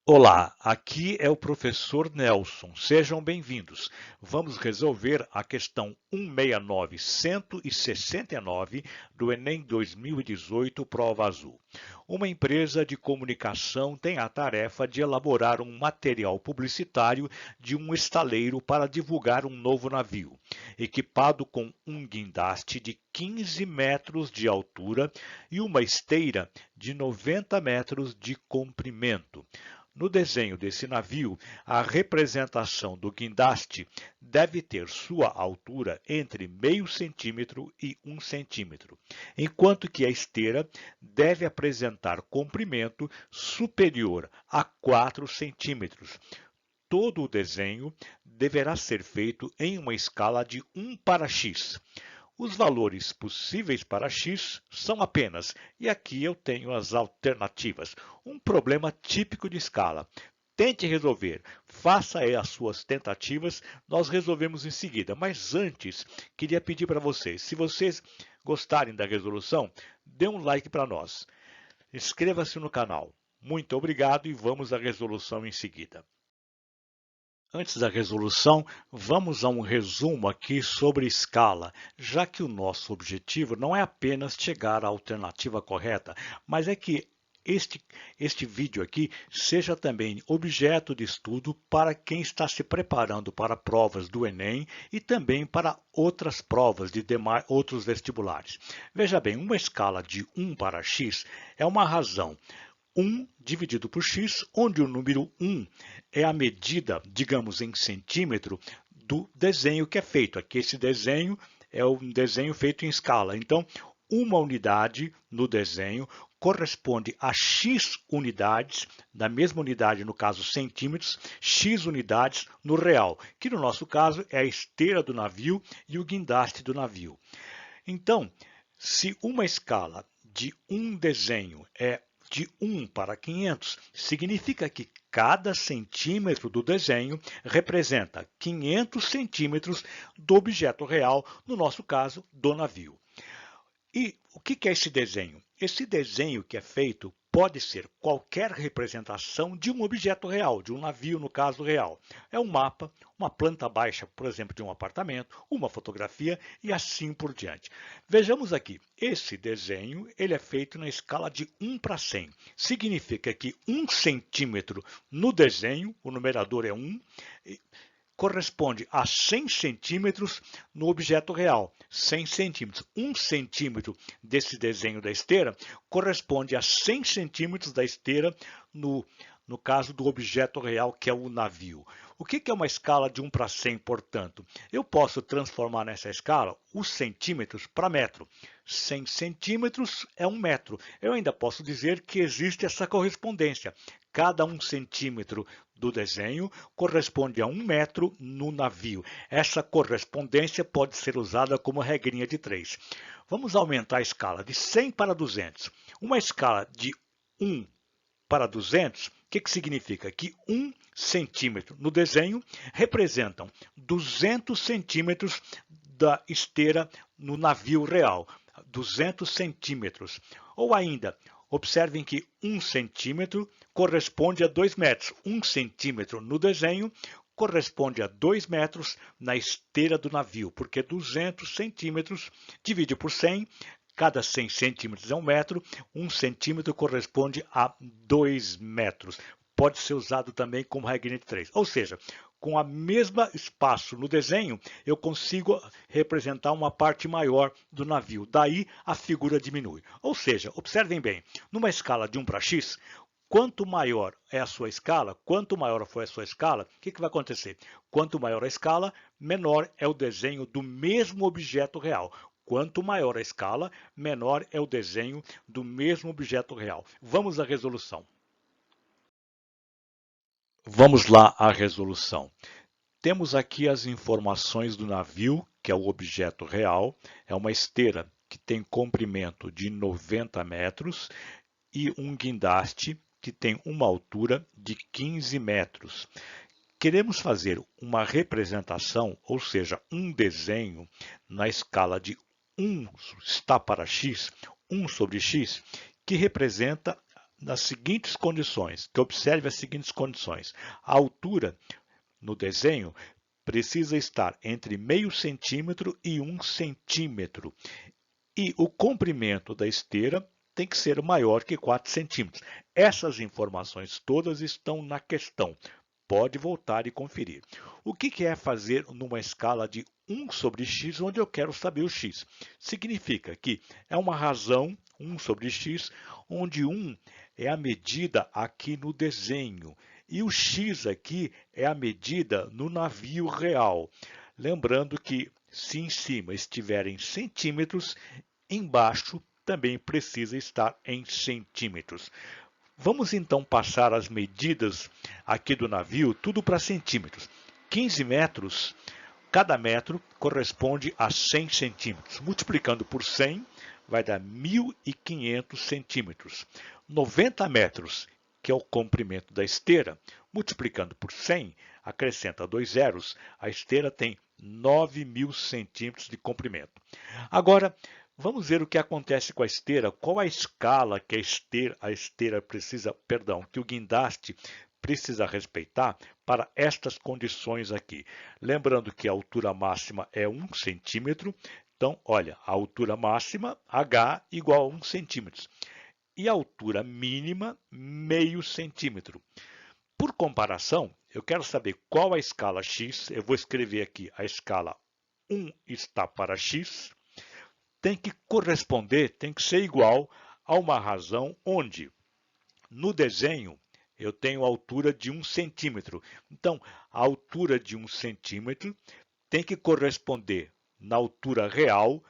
Olá, aqui é o professor Nelson. Sejam bem-vindos. Vamos resolver a questão 169-169 do Enem 2018, prova azul. Uma empresa de comunicação tem a tarefa de elaborar um material publicitário de um estaleiro para divulgar um novo navio, equipado com um guindaste de 15 metros de altura e uma esteira de 90 metros de comprimento. No desenho desse navio, a representação do guindaste deve ter sua altura entre meio centímetro e 1 centímetro, enquanto que a esteira deve apresentar comprimento superior a 4 centímetros. Todo o desenho deverá ser feito em uma escala de 1 para x. Os valores possíveis para x são apenas, e aqui eu tenho as alternativas, um problema típico de escala. Tente resolver, faça aí as suas tentativas, nós resolvemos em seguida. Mas antes, queria pedir para vocês, se vocês gostarem da resolução, dê um like para nós. Inscreva-se no canal. Muito obrigado e vamos à resolução em seguida. Antes da resolução, vamos a um resumo aqui sobre escala, já que o nosso objetivo não é apenas chegar à alternativa correta, mas é que este vídeo aqui seja também objeto de estudo para quem está se preparando para provas do Enem e também para outras provas de outros vestibulares. Veja bem, uma escala de 1 para x é uma razão 1 dividido por x, onde o número 1 é a medida, digamos em centímetro, do desenho que é feito. Aqui esse desenho é um desenho feito em escala. Então, uma unidade no desenho corresponde a x unidades, da mesma unidade, no caso centímetros, x unidades no real, que no nosso caso é a esteira do navio e o guindaste do navio. Então, se uma escala de um desenho é de 1 para 500, significa que cada centímetro do desenho representa 500 centímetros do objeto real, no nosso caso, do navio. E o que é esse desenho? Esse desenho que é feito pode ser qualquer representação de um objeto real, de um navio, no caso real. É um mapa, uma planta baixa, por exemplo, de um apartamento, uma fotografia e assim por diante. Vejamos aqui, esse desenho ele é feito na escala de 1 para 100. Significa que 1 centímetro no desenho, o numerador é 1, corresponde a 100 centímetros no objeto real. 100 centímetros. 1 centímetro desse desenho da esteira corresponde a 100 centímetros da esteira no caso do objeto real, que é o navio. O que é uma escala de 1 para 100, portanto? Eu posso transformar nessa escala os centímetros para metro. 100 centímetros é 1 metro. Eu ainda posso dizer que existe essa correspondência. Cada 1 centímetro do desenho corresponde a 1 metro no navio. Essa correspondência pode ser usada como regrinha de 3. Vamos aumentar a escala de 100 para 200. Uma escala de 1 para 200, o que significa? Que 1 centímetro no desenho representam 200 centímetros da esteira no navio real. 200 centímetros. Ou ainda, observem que 1 centímetro corresponde a 2 metros. 1 centímetro no desenho corresponde a 2 metros na esteira do navio, porque 200 centímetros divide por 100, cada 100 centímetros é 1 metro, 1 centímetro corresponde a 2 metros. Pode ser usado também como regra de 3. Ou seja, com a mesma espaço no desenho, eu consigo representar uma parte maior do navio. Daí a figura diminui. Ou seja, observem bem, numa escala de 1 para x, quanto maior é a sua escala, quanto maior for a sua escala, o que vai acontecer? Quanto maior a escala, menor é o desenho do mesmo objeto real. Quanto maior a escala, menor é o desenho do mesmo objeto real. Vamos à resolução. Vamos lá à resolução. Temos aqui as informações do navio, que é o objeto real, é uma esteira que tem comprimento de 90 metros e um guindaste que tem uma altura de 15 metros. Queremos fazer uma representação, ou seja, um desenho na escala de 1 está para x, 1 sobre x, que representa nas seguintes condições, que observe as seguintes condições. A altura no desenho precisa estar entre meio centímetro e 1 centímetro. E o comprimento da esteira tem que ser maior que 4 centímetros. Essas informações todas estão na questão. Pode voltar e conferir. O que é fazer numa escala de 1 sobre x, onde eu quero saber o x? Significa que é uma razão, 1 sobre x, onde 1 é a medida aqui no desenho. E o x aqui é a medida no navio real. Lembrando que se em cima estiver em centímetros, embaixo também precisa estar em centímetros. Vamos então passar as medidas aqui do navio, tudo para centímetros. 15 metros, cada metro corresponde a 100 centímetros. Multiplicando por 100, vai dar 1.500 centímetros. 90 metros, que é o comprimento da esteira, multiplicando por 100, acrescenta 2 zeros, a esteira tem 9.000 centímetros de comprimento. Agora, vamos ver o que acontece com a esteira, qual a escala que que o guindaste precisa respeitar para estas condições aqui. Lembrando que a altura máxima é 1 centímetro, então, olha, a altura máxima, h, igual a 1 centímetro. E a altura mínima, meio centímetro. Por comparação, eu quero saber qual a escala x, eu vou escrever aqui a escala 1 está para x, tem que corresponder, tem que ser igual a uma razão onde, no desenho, eu tenho a altura de 1 centímetro. Então, a altura de 1 centímetro tem que corresponder, na altura real,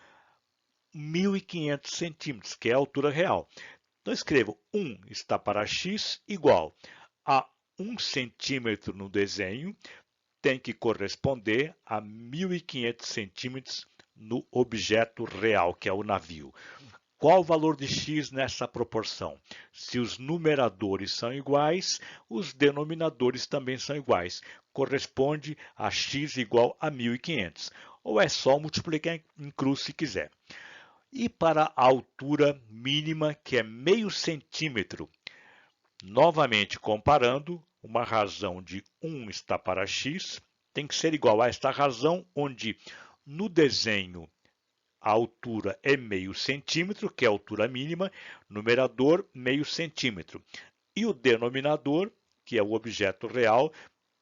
1.500 centímetros, que é a altura real. Então, escrevo 1 está para x igual a 1 centímetro no desenho, tem que corresponder a 1.500 centímetros no objeto real, que é o navio. Qual o valor de x nessa proporção? Se os numeradores são iguais, os denominadores também são iguais. Corresponde a x igual a 1.500. Ou é só multiplicar em cruz se quiser. E para a altura mínima, que é meio centímetro, novamente comparando, uma razão de 1 está para x, tem que ser igual a esta razão, onde no desenho a altura é meio centímetro, que é a altura mínima, numerador meio centímetro. E o denominador, que é o objeto real,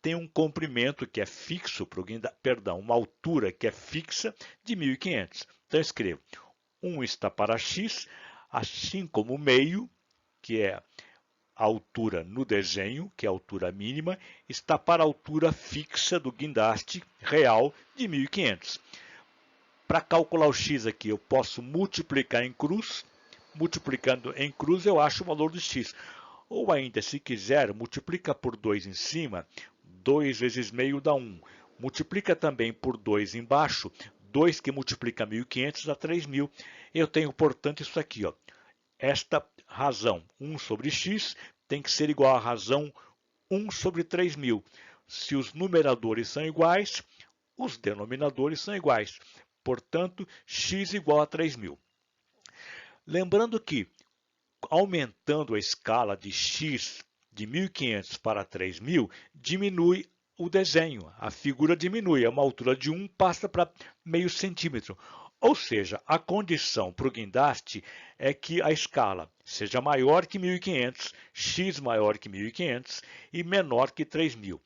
tem um comprimento que é fixo, uma altura que é fixa de 1.500. Então, escrevo 1 está para x, assim como meio, que é a altura no desenho, que é a altura mínima, está para a altura fixa do guindaste real de 1.500. Para calcular o x aqui, eu posso multiplicar em cruz. Multiplicando em cruz, eu acho o valor do x. Ou ainda, se quiser, multiplica por 2 em cima, 2 vezes meio dá 1. Multiplica também por 2 embaixo, 2 que multiplica 1.500 dá 3.000. Eu tenho, portanto, isso aqui, ó. Esta razão 1 sobre x tem que ser igual à razão 1 sobre 3.000. Se os numeradores são iguais, os denominadores são iguais. Portanto, x igual a 3.000. Lembrando que, aumentando a escala de x de 1.500 para 3.000, diminui o desenho, a figura diminui, uma altura de 1 passa para meio centímetro. Ou seja, a condição para o guindaste é que a escala seja maior que 1.500, x maior que 1.500 e menor que 3.000.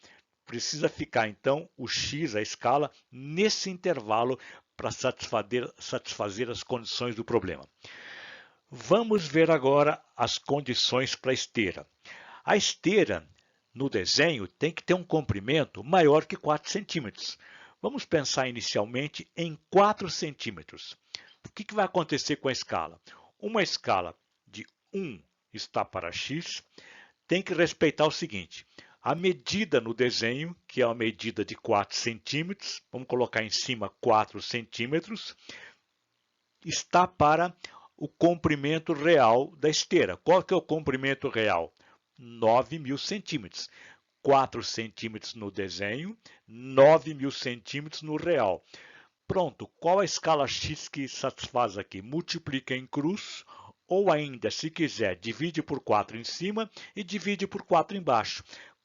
Precisa ficar, então, o x, a escala, nesse intervalo para satisfazer as condições do problema. Vamos ver agora as condições para a esteira. A esteira, no desenho, tem que ter um comprimento maior que 4 centímetros. Vamos pensar inicialmente em 4 centímetros. O que vai acontecer com a escala? Uma escala de 1 está para x, tem que respeitar o seguinte: a medida no desenho, que é uma medida de 4 centímetros, vamos colocar em cima 4 centímetros, está para o comprimento real da esteira. Qual que é o comprimento real? 9.000 centímetros. 4 centímetros no desenho, 9.000 centímetros no real. Pronto, qual a escala x que satisfaz aqui? Multiplica em cruz Ou ainda, se quiser, divide por 4 em cima e divide por 4 embaixo.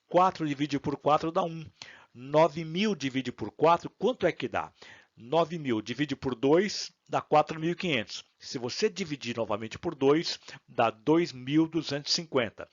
4 dividido por 4 dá 1. 9.000 dividido por 4, quanto é que dá? 9.000 dividido por 2 dá 4.500. Se você dividir novamente por 2, dá 2.250.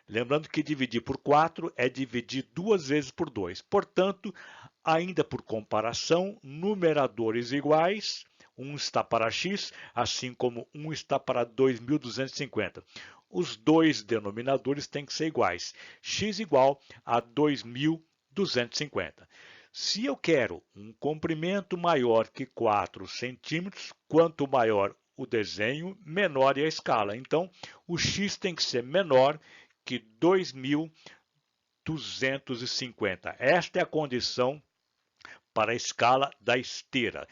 Lembrando que dividir por 4 é dividir 2 vezes por 2. Portanto, ainda por comparação, numeradores iguais, 1 está para x, assim como 1 está para 2.250. Os dois denominadores têm que ser iguais. X igual a 2.250. Se eu quero um comprimento maior que 4 centímetros, quanto maior o desenho, menor é a escala. Então, o x tem que ser menor que 2.250. Esta é a condição para a escala da esteira.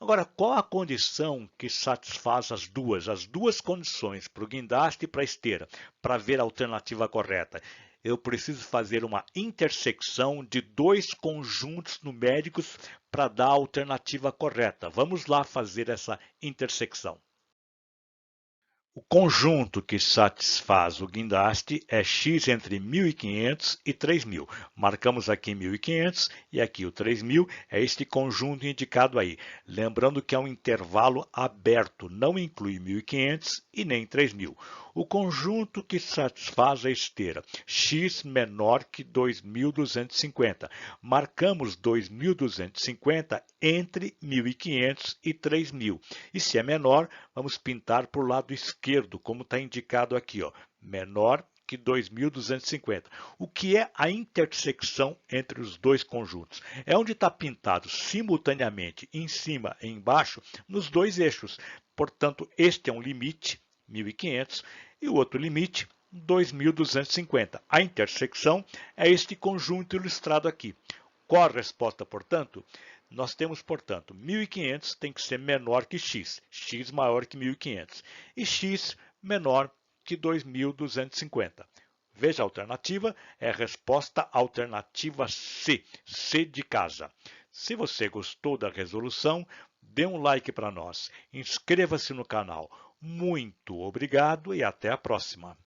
Agora, qual a condição que satisfaz as duas condições, para o guindaste e para a esteira, para ver a alternativa correta? Eu preciso fazer uma intersecção de dois conjuntos numéricos para dar a alternativa correta. Vamos lá fazer essa intersecção. O conjunto que satisfaz o guindaste é x entre 1.500 e 3.000. Marcamos aqui 1.500 e aqui o 3.000, é este conjunto indicado aí. Lembrando que é um intervalo aberto, não inclui 1.500 e nem 3.000. O conjunto que satisfaz a esteira, x menor que 2.250. Marcamos 2.250 entre 1.500 e 3.000. E se é menor, vamos pintar para o lado esquerdo, como está indicado aqui, ó, menor que 2.250. O que é a intersecção entre os dois conjuntos? É onde está pintado simultaneamente, em cima e embaixo, nos dois eixos. Portanto, este é um limite, 1.500, e o outro limite, 2.250. A intersecção é este conjunto ilustrado aqui. Qual a resposta, portanto? Nós temos, portanto, 1.500 tem que ser menor que x, x maior que 1.500, e x menor que 2.250. Veja a alternativa, é a resposta alternativa C, C de casa. Se você gostou da resolução, dê um like para nós, inscreva-se no canal. Muito obrigado e até a próxima!